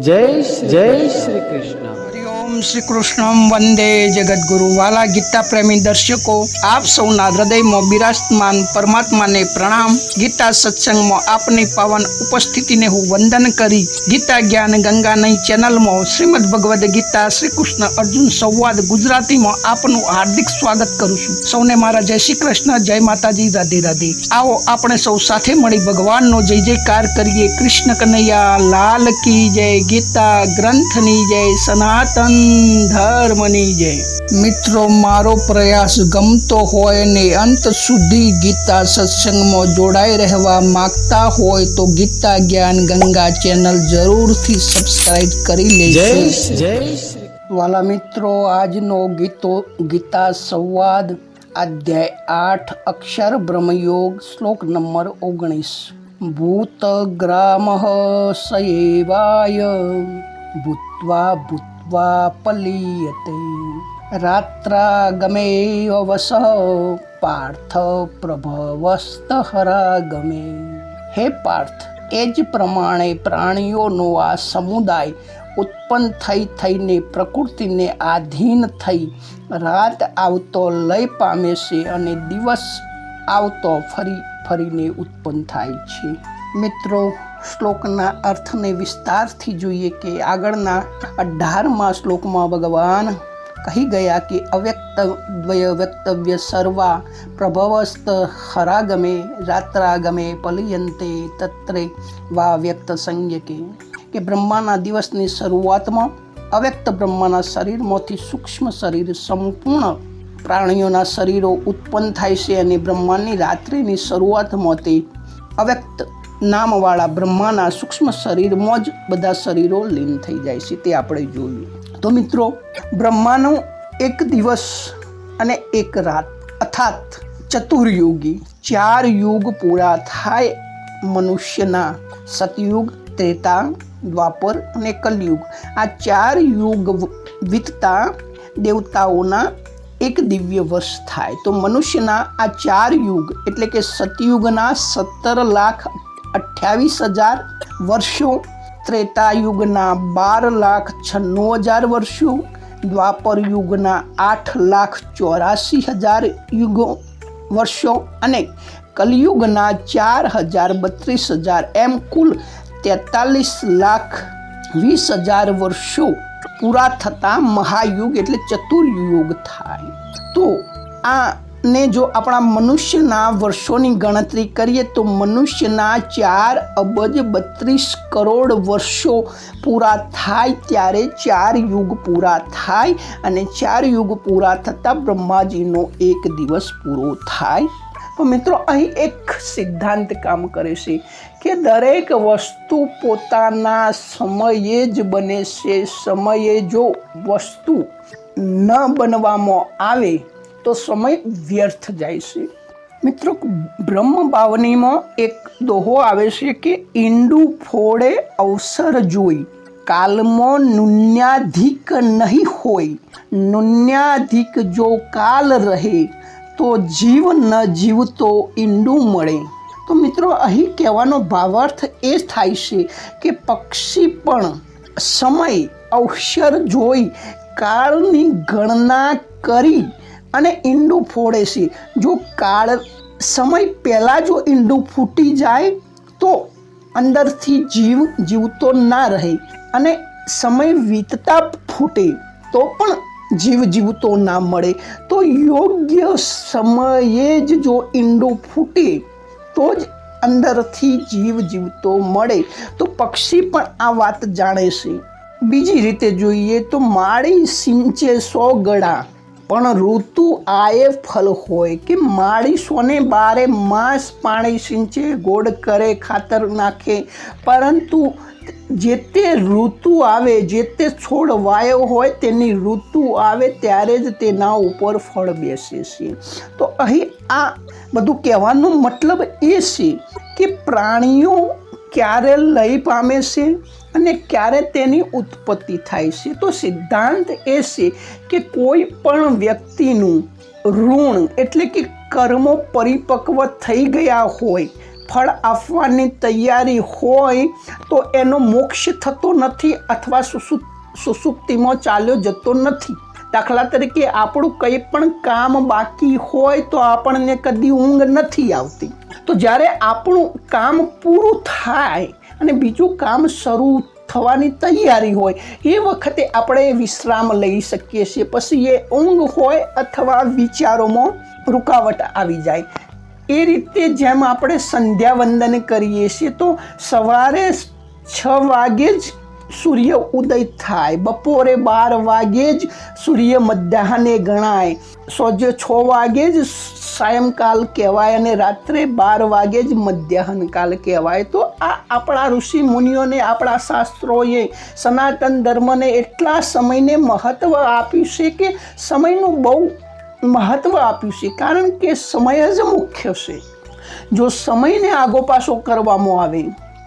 जय श्री कृष्ण। हरिओम श्री कृष्णम वंदे जगद्गुरु। वाला गीता प्रेमी दर्शको, आप सौना हृदयમાં બિરાજમાન પરમાત્માને પ્રણામ। ગીતા સત્સંગમાં આપની પાવન ઉપસ્થિતિને હું વંદન કરી ગીતા જ્ઞાન ગંગાની ચેનલમાં શ્રીમદ ભગવદ્ ગીતા શ્રી કૃષ્ણ અર્જુન સંવાદ ગુજરાતીમાં આપનું હાર્દિક સ્વાગત કરું છું। સૌને મારા જય શ્રી કૃષ્ણ, જય માતાજી, રાધે રાધે। આવો આપણે સૌ સાથે મળી ભગવાનનો જય જયકાર કરીએ। કૃષ્ણ કનૈયા લાલ કી જય, ગીતા ગ્રંથની જય, સનાતન ધર્મની જય। મિત્રો, મારો પ્રયાસ ગમતો હોય ને અંત સુધી ગીતા સત્સંગમાં જોડાઈ રહેવા માંગતા હોય તો ગીતા જ્ઞાન ગંગા ચેનલ જરૂરથી સબસ્ક્રાઇબ કરી લેજો। વાલા મિત્રો, આજનો ગીતા સંવાદ અધ્યાય 8 અક્ષર બ્રહ્મયોગ, શ્લોક નંબર 19। ભૂતગ્રામઃ સયેવાય ભૂત્વા ભૂત્વા પલીયતે રાત્રાગમે વસઃ પાર્થ પ્રભવસ્તહરાગમે। હે પાર્થ, એ જ પ્રમાણે પ્રાણીઓનો આ સમુદાય ઉત્પન્ન થઈને પ્રકૃતિને આધીન થઈ રાત આવતો લય પામે છે અને દિવસ આવતો ફરીને ઉત્પન્ન થાય છે। મિત્રો, શ્લોકના અર્થને વિસ્તારથી જોઈએ કે આગળના 18મા શ્લોકમાં ભગવાન કહી ગયા કે અવ્યક્તદ્વય વ્યક્તવ્ય સર્વા પ્રભવસ્ત હરાગમે રાત્રાગમે પલિયંતે તત્રે વા વ્યક્ત સંજ્ઞકે। કે બ્રહ્માના દિવસની શરૂઆતમાં અવ્યક્ત બ્રહ્માના શરીરમાંથી સૂક્ષ્મ શરીર સંપૂર્ણ પ્રાણીઓના શરીરો ઉત્પન્ન થાય છે અને બ્રહ્માંડની રાત્રિની શરૂઆતમાં તે અવ્યક્ત નામવાળા બ્રહ્માના સૂક્ષ્મ શરીરમાં જ બધા શરીરો લીન થઈ જાય છે, તે આપણે જોયું। તો મિત્રો, બ્રહ્માનો એક દિવસ અને એક રાત અર્થાત ચતુર્યુગી 4 યુગ પૂરા થાય મનુષ્યના, સતયુગ, ત્રેતા, દ્વાપર અને કલયુગ। આ 4 યુગ વીતતા દેવતાઓના એક દિવ્ય વર્ષ થાય। તો મનુષ્યના આ 4 યુગ એટલે કે સતયુગના 17,28,000 વર્ષો, ત્રેતાયુગના 12,96,000 વર્ષો, દ્વાપર યુગના 8,84,000 વર્ષો અને કલયુગના 4,32,000 એમ કુલ 43,20,000 વર્ષો પૂરા થતા મહાયુગ એટલે ચતુર્યુગ થાય। તો આને જો આપણા મનુષ્યના વર્ષોની ગણતરી કરીએ તો મનુષ્યના 4,32,00,00,000 વર્ષો પૂરા થાય ત્યારે 4 યુગ પૂરા થાય અને 4 યુગ પૂરા થતાં બ્રહ્માજીનો એક દિવસ પૂરો થાય। તો મિત્રો, અહીં એક સિદ્ધાંત કામ કરે છે કે દરેક વસ્તુ પોતાના સમયે જ બને છે। સમયે જો વસ્તુ ન બનવામાં આવે તો સમય વ્યર્થ જાય છે। મિત્રો, બ્રહ્મ બાવનીમાં એક દોહો આવે છે કે ઈંડું ફોડે અવસર જોઈ, કાલમાં નુન્યાધિક નહીં હોય, નુન્યાધિક જો કાલ રહે તો જીવ ન જીવતો ઈંડું મળે। તો મિત્રો, અહીં કહેવાનો ભાવાર્થ એ થાય છે કે પક્ષી પણ સમય અવસર જોઈ કાળની ગણના કરી અને ઈંડું ફોડે છે। જો કાળ સમય પહેલાં જો ઈંડું ફૂટી જાય તો અંદરથી જીવ જીવતો ના રહે અને સમય વીતતા ફૂટે તો પણ જીવ જીવતો ના મળે। તો યોગ્ય સમયે જ જો ઈંડું ફૂટે તો જ અંદરથી જીવ જીવતો મળે। તો પક્ષી પણ આ વાત જાણે છે। બીજી રીતે જોઈએ તો માળી સિંચે 100 ગળા પણ ઋતુ આયે ફલ હોય। કે માળી 112 માસ પાણી સિંચે, ગોળ કરે, ખાતર નાખે, પરંતુ જે તે ઋતુ આવે, જે તે છોડ વાયો હોય તેની ઋતુ આવે ત્યારે જ તેના ઉપર ફળ બેસે છે। તો અહીં આ બધું કહેવાનો મતલબ એ છે કે પ્રાણીઓ ક્યારે લય પામે છે અને ક્યારે તેની ઉત્પત્તિ થાય છે। તો સિદ્ધાંત એ છે કે કોઈ પણ વ્યક્તિનું ઋણ એટલે કે કર્મો પરિપક્વ થઈ ગયા હોય, ફળ આપવાની તૈયારી હોય તો એનો મોક્ષ થતો નથી અથવા સુષુપ્તિમાં ચાલ્યો જતો નથી. દાખલા તરીકે આપણું કંઈ પણ કામ બાકી હોય તો આપણને કદી ઊંઘ નથી આવતી. તો જ્યારે આપણું કામ પૂરું થાય અને બીજું કામ શરૂ થવાની તૈયારી હોય એ વખતે આપણે વિશ્રામ લઈ શકીએ છીએ. પછી એ ઊંઘ હોય અથવા વિચારોમાં રૂકાવટ આવી જાય. એ રીતે જેમ આપણે સંધ્યા વંદન કરીએ છીએ તો સવારે 6 વાગે જ સૂર્ય ઉદય થાય, બપોરે 12 વાગે જ સૂર્ય મધ્યાહને ગણાય, સાંજે 6 વાગે જ સાયંકાલ કહેવાય અને રાત્રે 12 વાગે જ મધ્યાહનકાલ કહેવાય. તો આ આપણા ઋષિ મુનિઓને, આપણા શાસ્ત્રોએ, સનાતન ધર્મને એટલા સમયને મહત્ત્વ આપ્યું છે કે સમયનું બહુ મહત્ત્વ આપ્યું છે, કારણ કે સમય જ મુખ્ય છે. જો સમયને આગો પાછો કરવામાં આવે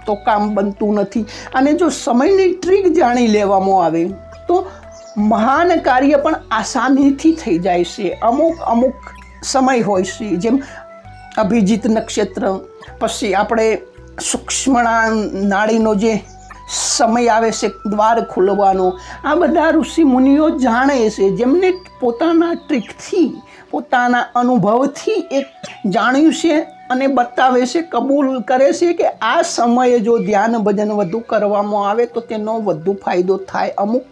તો કામ બનતું નથી અને જો સમયની ટ્રીક જાણી લેવામાં આવે તો મહાન કાર્ય પણ આસાનીથી થઈ જાય છે. અમુક સમય હોય છે, જેમ અભિજીત નક્ષત્ર, પછી આપણે સૂક્ષ્મણા નાડીનો જે સમય આવે છે દ્વાર ખુલવાનો, આ બધા ઋષિ મુનિઓ જાણે છે, જેમને પોતાના ટ્રીકથી, પોતાના અનુભવથી એક જાણ્યું છે અને બતાવે છે, કબૂલ કરે છે કે આ સમયે જો ધ્યાન ભજન વધુ કરવામાં આવે તો તેનો વધુ ફાયદો થાય. અમુક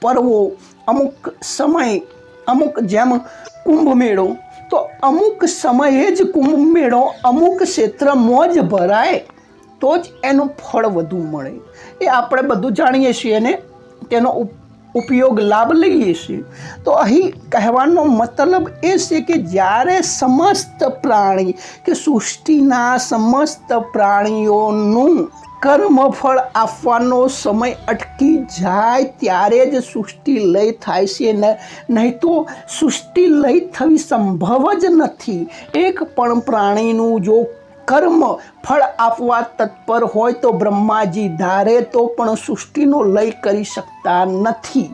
પર્વો, અમુક સમય, અમુક જેમ કુંભ મેળો, તો અમુક સમયે જ કુંભ મેળો અમુક ક્ષેત્રમાં જ ભરાય તો જ એનું ફળ વધુ મળે. એ આપણે બધું જાણીએ છીએ અને તેનો ઉપયોગ લાભ લઈએ છીએ. તો અહીં કહેવાનો મતલબ એ છે કે જ્યારે સમસ્ત પ્રાણી કે સૃષ્ટિના સમસ્ત પ્રાણીઓનું કર્મફળ આપવાનો સમય અટકી જાય ત્યારે જ સૃષ્ટિ લય થાય છે. નહીં તો સૃષ્ટિ લય થવી સંભવ જ નથી. એક પણ પ્રાણીનું જો કર્મ ફળ આપવા તત્પર હોય તો બ્રહ્માજી ધારે તો પણ સૃષ્ટિનો લય કરી શકતા નથી.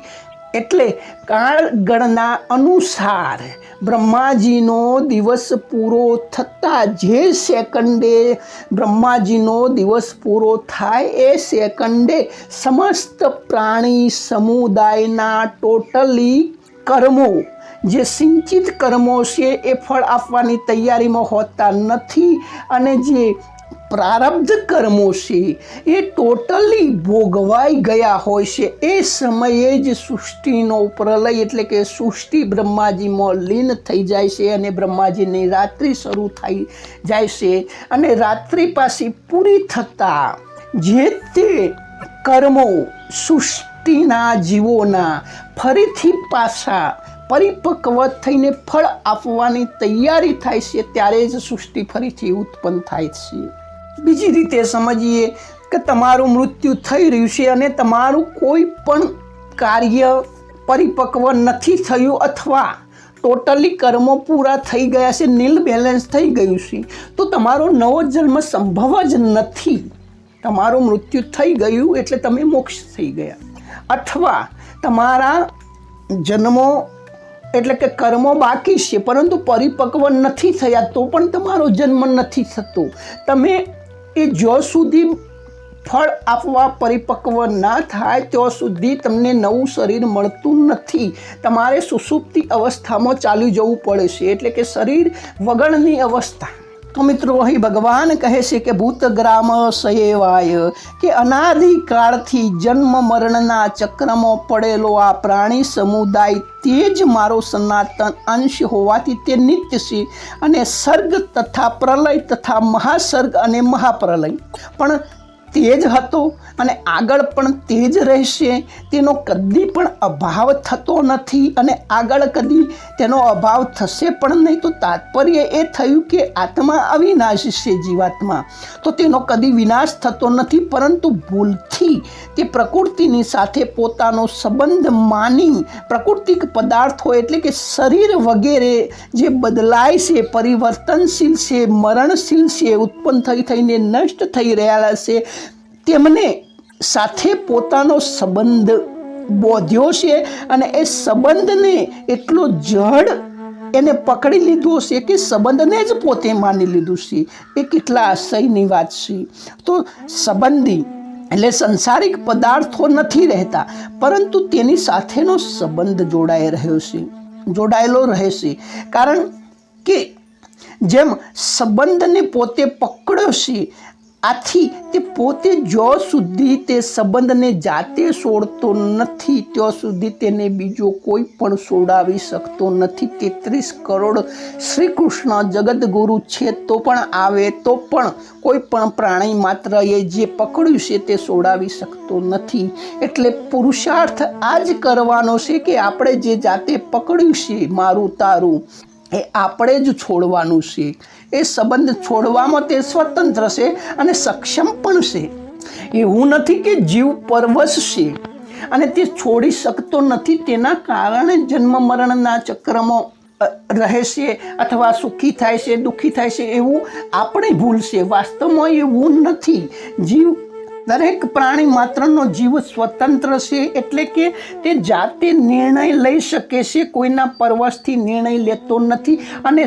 એટલે કાળગણના અનુસાર બ્રહ્માજીનો દિવસ પૂરો થતાં જે સેકન્ડે બ્રહ્માજીનો દિવસ પૂરો થાય એ સેકન્ડે સમસ્ત પ્રાણી સમુદાયના ટોટલી કર્મો, જે સિંચિત કર્મો છે એ ફળ આપવાની તૈયારીમાં હોતા નથી અને જે પ્રારબ્ધ કર્મો છે એ ટોટલી ભોગવાઈ ગયા હોય છે. એ સમયે જ સૃષ્ટિનો પ્રલય એટલે કે સૃષ્ટિ બ્રહ્માજીમાં લીન થઈ જાય છે અને બ્રહ્માજીની રાત્રિ શરૂ થઈ જાય છે અને રાત્રિ પાછી પૂરી થતાં જે તે કર્મો સૃષ્ટિના જીવોના ફરીથી પાછા પરિપક્વ થઈને ફળ આપવાની તૈયારી થાય છે ત્યારે જ સૃષ્ટિ ફરીથી ઉત્પન્ન થાય છે. બીજી રીતે સમજીએ કે તમારું મૃત્યુ થઈ રહ્યું છે અને તમારું કોઈ પણ કાર્ય પરિપક્વ નથી થયું અથવા ટોટલી કર્મો પૂરા થઈ ગયા છે, નીલ બેલેન્સ થઈ ગયું છે, તો તમારો નવો જન્મ સંભવ જ નથી. તમારું મૃત્યુ થઈ ગયું એટલે તમે મોક્ષ થઈ ગયા. અથવા તમારા જન્મો એટલે કે કર્મો બાકી છે પરંતુ પરિપક્વ નથી થયા તો પણ તમારો જન્મ નથી થતો. તમે એ જ્યાં સુધી ફળ આપવા પરિપક્વ ના થાય ત્યાં સુધી તમને નવું શરીર મળતું નથી. તમારે સુષુપ્તિ અવસ્થામાં ચાલી જવું પડે છે, એટલે કે શરીર વગરની અવસ્થા. તો મિત્રો અહીં ભગવાન કહે છે કે ભૂતગ્રામ સયેવાય, કે અનાદિકાળથી જન્મ મરણના ચક્રમાં પડેલો આ પ્રાણી સમુદાય તે જ મારો સનાતન અંશ હોવાથી તે નિત્ય છે અને સર્ગ તથા પ્રલય તથા મહાસર્ગ અને મહાપ્રલય પણ તે જ હતો અને આગળ પણ તે જ રહેશે. તેનો કદી પણ અભાવ થતો નથી અને આગળ કદી તેનો અભાવ થશે પણ નહીં. તો તાત્પર્ય એ થયું કે આત્મા અવિનાશી છે, જીવાત્મા, તો તેનો કદી વિનાશ થતો નથી, પરંતુ ભૂલથી તે પ્રકૃતિની સાથે પોતાનો સંબંધ માની પ્રાકૃતિક પદાર્થો એટલે કે શરીર વગેરે જે બદલાય છે, પરિવર્તનશીલ છે, મરણશીલ છે, ઉત્પન્ન થઈને નષ્ટ થઈ રહેલા છે, તેમને સાથે પોતાનો સંબંધ બોધ્યો છે અને એ સંબંધને એટલો જડ એને પકડી લીધો છે કે સંબંધને જ પોતે માની લીધું છે, એ કેટલા આશયની વાત છે. તો સંબંધી એટલે સંસારિક પદાર્થો નથી રહેતા, પરંતુ તેની સાથેનો સંબંધ જોડાયેલો રહે છે. કારણ કે જેમ સંબંધને પોતે પકડ્યો છે, આથી તે પોતે જ્યાં સુધી તે સંબંધને જાતે છોડતો નથી ત્યાં સુધી તેને બીજો કોઈ પણ છોડાવી શકતો નથી. 33 કરોડ શ્રી કૃષ્ણ જગતગુરુ છે તો પણ આવે તો પણ કોઈ પણ પ્રાણી માત્ર એ જે પકડ્યું છે તે છોડાવી શકતો નથી. એટલે પુરુષાર્થ આ જ કરવાનો છે કે આપણે જે જાતે પકડ્યું છે મારું તારું, એ આપણે જ છોડવાનું છે. એ સંબંધ છોડવામાં તે સ્વતંત્ર છે અને સક્ષમ પણ છે. એવું નથી કે જીવ પરવશ છે અને તે છોડી શકતો નથી, તેના કારણે જન્મ મરણના ચક્રમાં રહે છે અથવા સુખી થાય છે, દુઃખી થાય છે, એવું આપણે ભૂલ છે. વાસ્તવમાં એવું નથી. જીવ દરેક પ્રાણી માત્રનો જીવ સ્વતંત્ર છે, એટલે કે તે જાતે નિર્ણય લઈ શકે છે, કોઈના પરવશથી નિર્ણય લેતો નથી અને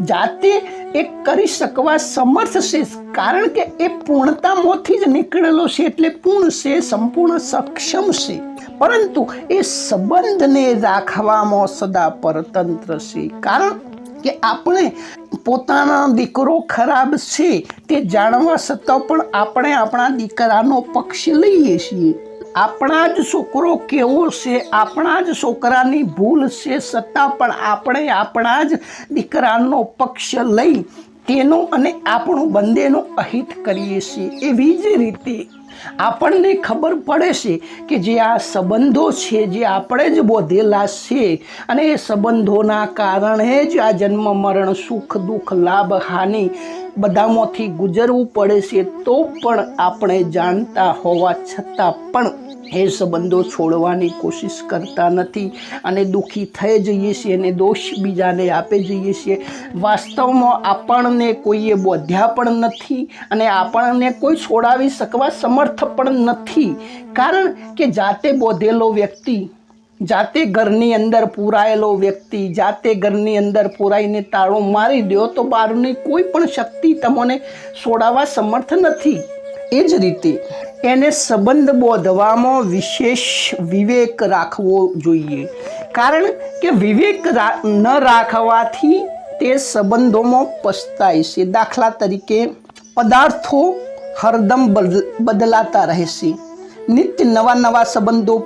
જાતે એ કરી શકવા સમર્થ છે. કારણ કે એ પૂર્ણતામાંથી જ નીકળેલો છે, એટલે પૂર્ણ છે, સંપૂર્ણ સક્ષમ છે. પરંતુ એ સંબંધને રાખવામાં સદા પરતંત્ર છે. કારણ કે આપણે પોતાનો દીકરો ખરાબ છે તે જાણવા છતાં પણ આપણે આપણા દીકરાનો પક્ષ લઈએ છીએ. આપણા જ છોકરો કેવો છે, આપણા જ છોકરાની ભૂલ છે, છતાં પણ આપણે આપણા જ દીકરાનો પક્ષ લઈ તેનો અને આપણું બંનેનું અહિત કરીએ છીએ. એવી જ રીતે આપણને ખબર પડે છે કે જે આ સંબંધો છે જે આપણે જ બોધેલા છે અને એ સંબંધોના કારણે જ આ જન્મ મરણ સુખ દુઃખ લાભ હાનિ બધામાંથી ગુજરવું પડે છે, તો પણ આપણે જાણતા હોવા છતાં પણ એ સંબંધો છોડવાની કોશિશ કરતા નથી અને દુઃખી થઈ જઈએ છીએ અને દોષ બીજાને આપી જઈએ છીએ. વાસ્તવમાં આપણને કોઈએ બોધ્યા પણ નથી અને આપણને કોઈ છોડાવી શકવા સમર્થ પણ નથી. કારણ કે જાતે બોધેલો વ્યક્તિ, જાતે ઘરની અંદર પૂરાયેલો વ્યક્તિ, જાતે ઘરની અંદર પૂરાઈને તાળું મારી દો તો બહારની કોઈ પણ શક્તિ તમને છોડાવવા સમર્થ નથી. એ જ રીતે એને સંબંધ બોધવામાં વિશેષ વિવેક રાખવો જોઈએ. કારણ કે વિવેક ન રાખવાથી તે સંબંધોમાં પસ્તાય છે. દાખલા તરીકે પદાર્થો હરદમ બદલાતા રહેશે, નિત્ય નવા નવા સંબંધો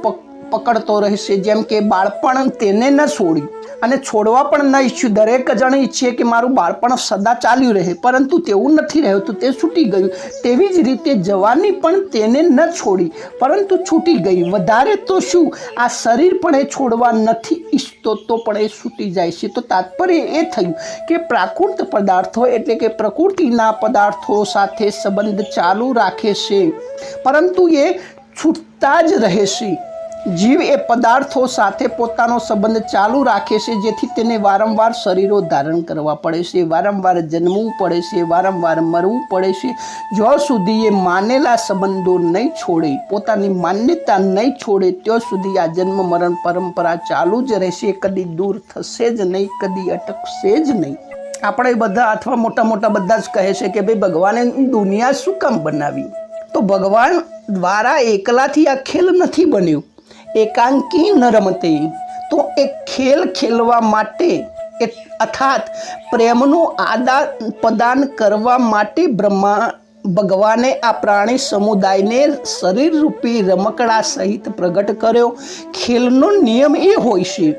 પકડતો રહેશે. જેમ કે બાળપણ તેને ન છોડ્યું અને છોડવા પણ ન ઈચ્છ્યું. દરેક જણ ઈચ્છે કે મારું બાળપણ સદા ચાલ્યું રહે, પરંતુ તેવું નથી રહ્યું, તો તે છૂટી ગયું. તેવી જ રીતે જવાની પણ તેને ન છોડી પરંતુ છૂટી ગઈ. વધારે તો શું, આ શરીર પણ એ છોડવા નથી ઈચ્છતો તો પણ એ છૂટી જાય છે. તો તાત્પર્ય એ થયું કે પ્રાકૃત પદાર્થો એટલે કે પ્રકૃતિના પદાર્થો સાથે સંબંધ ચાલુ રાખે છે, પરંતુ એ છૂટતા જ રહે છે. જીવ એ પદાર્થો સાથે પોતાનો સંબંધ ચાલુ રાખે છે, જેથી તેને વારંવાર શરીરો ધારણ કરવા પડે છે, વારંવાર જન્મવું પડે છે, વારંવાર મરવું પડે છે. જ્યાં સુધી એ માનેલા સંબંધો નહીં છોડે, પોતાની માન્યતા નહીં છોડે, ત્યાં સુધી આ જન્મ મરણ પરંપરા ચાલુ જ રહેશે. કદી દૂર થશે જ નહીં, કદી અટકશે જ નહીં. આપણે બધા અથવા મોટા મોટા બધા જ કહે છે કે ભાઈ ભગવાને દુનિયા શું કામ બનાવી? તો ભગવાન દ્વારા એકલાથી આ ખેલ નથી બન્યું. એકાંકી ન રમતે, તો એક ખેલ ખેલવા માટે અર્થાત પ્રેમનું આદાન પ્રદાન કરવા માટે ભગવાને આ પ્રાણી સમુદાયને શરીર રૂપી રમકડા સહિત પ્રગટ કર્યો. ખેલનો નિયમ એ હોય છે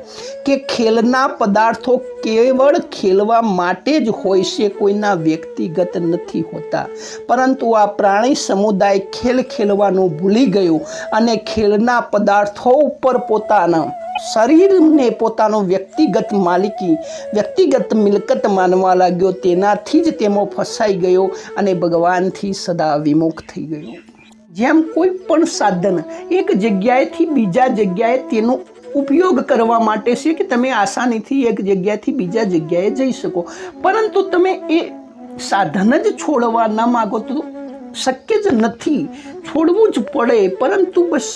કે ખેલના પદાર્થો કેવળ ખેલવા માટે જ હોય છે, કોઈના વ્યક્તિગત નથી હોતા. પરંતુ આ પ્રાણી સમુદાય ખેલ ખેલવાનું ભૂલી ગયો અને ખેલના પદાર્થો ઉપર પોતાના શરીરને પોતાનો વ્યક્તિગત માલિકી, વ્યક્તિગત મિલકત માનવા લાગ્યો. તેનાથી જ તેમાં ફસાઈ ગયો અને ભગવાનથી સદા વિમુખ થઈ ગયો. જેમ કોઈ પણ સાધન એક જગ્યાએથી બીજા જગ્યાએ તેનો ઉપયોગ કરવા માટે છે કે તમે આસાનીથી એક જગ્યાએથી બીજા જગ્યાએ જઈ શકો, પરંતુ તમે એ સાધન જ છોડવા ન માગો તો શક્ય જ નથી. છોડવું જ પડે, પરંતુ બસ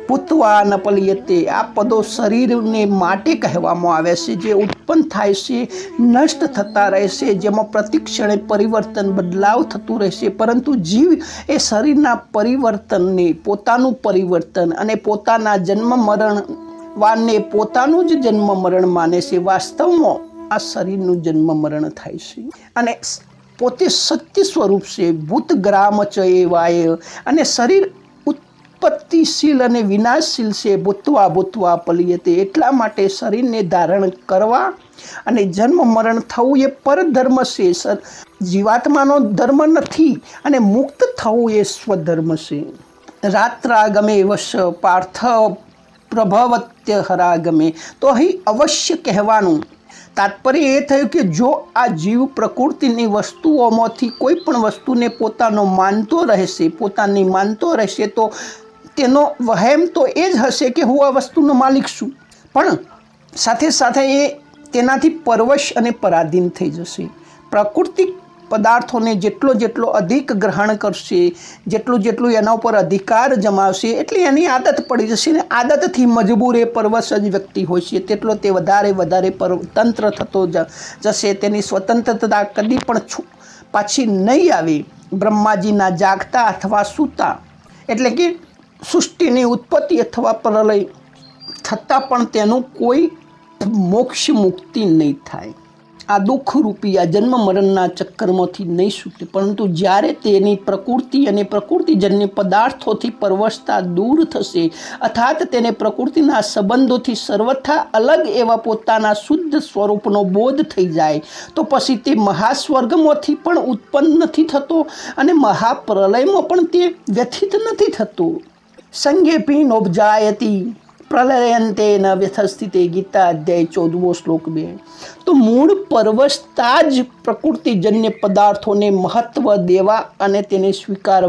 ભૂત્વા ન પલિયતે, આ પદો શરીરને માટે કહેવામાં આવે છે, જે ઉત્પન્ન થાય છે, નષ્ટ થતા રહેશે, જેમાં પ્રતિક્ષણે પરિવર્તન બદલાવ થતું રહેશે, પરંતુ જીવ એ શરીરના પરિવર્તનને પોતાનું પરિવર્તન અને પોતાના જન્મ મરણ વાને પોતાનું જ જન્મ મરણ માને છે. વાસ્તવમાં આ શરીરનું જન્મ મરણ થાય છે અને પોતે સત્ય સ્વરૂપ છે. ભૂત ગ્રામ ચ એવાય, અને શરીર ઉત્પત્તિશીલ અને વિનાશશીલ છે. ભૂત્વા ભૂત્વા પલિયતે, એટલા માટે શરીરને ધારણ કરવા અને જન્મ મરણ થવું એ પરધર્મ છે. જીવાત્માનો ધર્મ નથી અને મુક્ત થવું એ સ્વધર્મ છે. રાત્રાગમે વશ પાર્થ પ્રભવત્ય હરાગમે. તો અહીં અવશ્ય કહેવાનું તાત્પર્ય એ થયું કે જો આ જીવ પ્રકૃતિની વસ્તુઓમાંથી કોઈ પણ વસ્તુને પોતાનો માનતો રહેશે, પોતાની માનતો રહેશે, તો તેનો વહેમ તો એ જ હશે કે હું આ વસ્તુનો માલિક છું, પણ સાથે સાથે એ તેનાથી પરવશ અને પરાધીન થઈ જશે. પ્રકૃતિ પદાર્થોને જેટલો અધિક ગ્રહણ કરશે, જેટલું એના ઉપર અધિકાર જમાવશે, એટલે એની આદત પડી જશે ને આદતથી મજબૂર એ પરવશ જ વ્યક્તિ હોય છે, તેટલો તે વધારે તંત્ર થતો જશે. તેની સ્વતંત્રતા કદી પણ પાછી નહીં આવે. બ્રહ્માજીના જાગતા અથવા સૂતા, એટલે કે સૃષ્ટિની ઉત્પત્તિ અથવા પ્રલય થતાં પણ તેનું કોઈ મોક્ષ મુક્તિ નહીં થાય. આ દુઃખરૂપી આ જન્મ મરણના ચક્કરમાંથી નહીં છૂટે, પરંતુ જ્યારે તેની પ્રકૃતિ અને પ્રકૃતિજન્ય પદાર્થોથી પરવશતા દૂર થશે, અર્થાત તેને પ્રકૃતિના સંબંધોથી સર્વથા અલગ એવા પોતાના શુદ્ધ સ્વરૂપનો બોધ થઈ જાય, તો પછી તે મહાસ્વર્ગમાંથી પણ ઉત્પન્ન નથી થતો અને મહાપ્રલયમાં પણ તે વ્યથિત નથી થતો. સંજેપી નોબજાયતી પ્રલયંતે ન વ્યથસ્થિતે, ગીતા અધ્યાય 14 શ્લોક 2. તો મૂળ પરવશતા જ પ્રકૃતિજન્ય પદાર્થોને મહત્વ દેવા અને તેને સ્વીકાર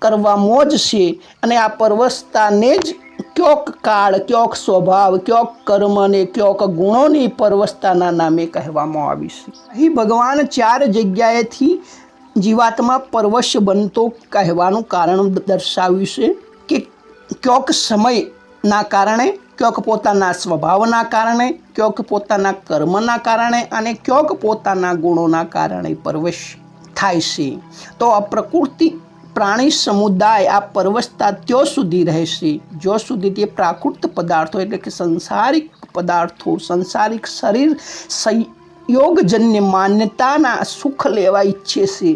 કરવામાં જ છે, અને આ પરવશતાને જ ક્યોક કાળ, ક્યોક સ્વભાવ, ક્યોક કર્મ અને ક્યોક ગુણોની પરવશતાના નામે કહેવામાં આવી છે. અહીં ભગવાન 4 જગ્યાએથી જીવાત્મા પરવશ બનતો કહેવાનું કારણ દર્શાવ્યું છે કે ક્યોક સમયના કારણે, ક્યોક પોતાના સ્વભાવના કારણે, ક્યોક પોતાના કર્મના કારણે અને ક્યોક પોતાના ગુણોના કારણે પરવશ થાય છે. તો આ પ્રકૃતિ પ્રાણી સમુદાય આ પરવશતા ત્યાં સુધી રહેશે જ્યાં સુધી તે પ્રાકૃત પદાર્થો એટલે કે સંસારિક પદાર્થો, સંસારિક શરીર સંયોગજન્ય માન્યતાના સુખ લેવા ઈચ્છે છે.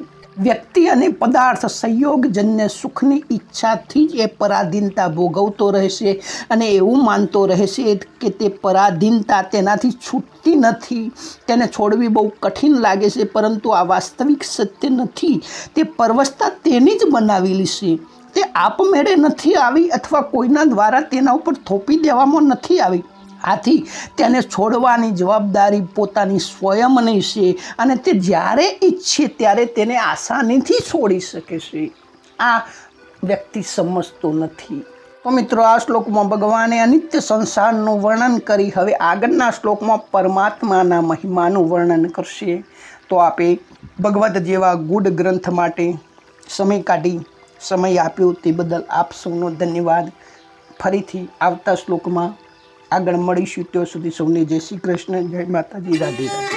વ્યક્તિ અને પદાર્થ સંયોગજન્ય સુખની ઈચ્છાથી જ એ પરાધીનતા ભોગવતો રહેશે અને એવું માનતો રહેશે કે તે પરાધીનતા તેનાથી છૂટતી નથી, તેને છોડવી બહુ કઠિન લાગે છે, પરંતુ આ વાસ્તવિક સત્ય નથી. તે પરવશતા તેની જ બનાવેલી છે, તે આપમેળે નથી આવી અથવા કોઈના દ્વારા તેના ઉપર થોપી દેવામાં નથી આવી. આથી તેને છોડવાની જવાબદારી પોતાની સ્વયંની છે અને તે જ્યારે ઈચ્છે ત્યારે તેને આસાનીથી છોડી શકે છે. આ વ્યક્તિ સમજતો નથી. તો મિત્રો, આ શ્લોકમાં ભગવાને અનિત્ય સંસારનું વર્ણન કરી હવે આગળના શ્લોકમાં પરમાત્માના મહિમાનું વર્ણન કરશે. તો આપે ભગવદ્ જેવા ગુડ ગ્રંથ માટે સમય કાઢી સમય આપ્યો તે બદલ આપ સૌનો ધન્યવાદ. ફરીથી આવતા શ્લોકમાં આગળ મળીશું. ત્યાં સુધી સૌને જય શ્રી કૃષ્ણ, જય માતાજી, રાધે રાધે.